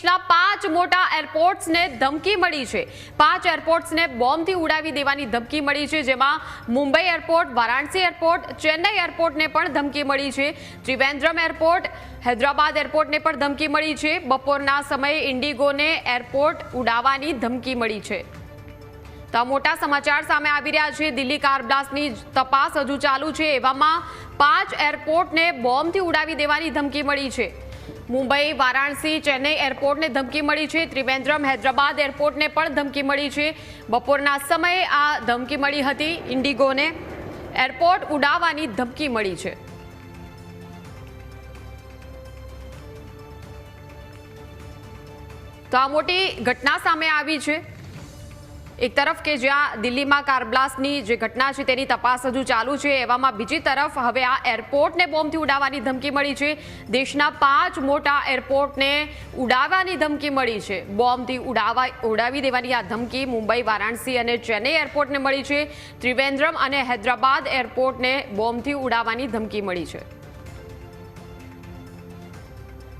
દેશના 5 મોટા એરપોર્ટ્સને ધમકી મળી છે। 5 એરપોર્ટ્સને બોમ્બથી ઉડાવી દેવાની ધમકી મળી છે, જેમાં મુંબઈ એરપોર્ટ, વારાણસી એરપોર્ટ, ચેન્નઈ એરપોર્ટને પણ ધમકી મળી છે। ત્રિવેન્દ્રમ એરપોર્ટ, હૈદરાબાદ એરપોર્ટને પણ ધમકી મળી છે। બપોરના સમયે ઇન્ડિગોને એરપોર્ટ ઉડાવવાની ધમકી મળી છે। તો આ મોટા સમાચાર સામે આવી રહ્યા છે। દિલ્હી કાર બ્લાસ્ટની તપાસ હજુ ચાલુ છે, એવામાં 5 એરપોર્ટને બોમ્બથી ઉડાવી દેવાની ધમકી મળી છે। મુંબઈ, વારાણસી, ચેન્નઈ એરપોર્ટને ધમકી મળી છે। ત્રિવેન્દ્રમ, હૈદરાબાદ એરપોર્ટને પણ ધમકી મળી છે। બપોરના સમયે આ ધમકી મળી હતી। ઇન્ડિગોને એરપોર્ટ ઉડાવવાની ધમકી મળી છે। તો આ મોટી ઘટના સામે આવી છે। એક તરફ કે જ્યાં દિલ્હીમાં કાર બ્લાસ્ટની જે ઘટના છે તેની તપાસ હજુ ચાલુ છે, એવામાં બીજી તરફ હવે આ એરપોર્ટને બોમ્બથી ઉડાવવાની ધમકી મળી છે। દેશના 5 મોટા એરપોર્ટને ઉડાવવાની ધમકી મળી છે। બોમ્બથી ઉડાવી દેવાની આ ધમકી મુંબઈ, વારાણસી અને ચેન્નઈ એરપોર્ટને મળી છે। ત્રિવેન્દ્રમ અને હૈદરાબાદ એરપોર્ટને બોમ્બથી ઉડાવવાની ધમકી મળી છે।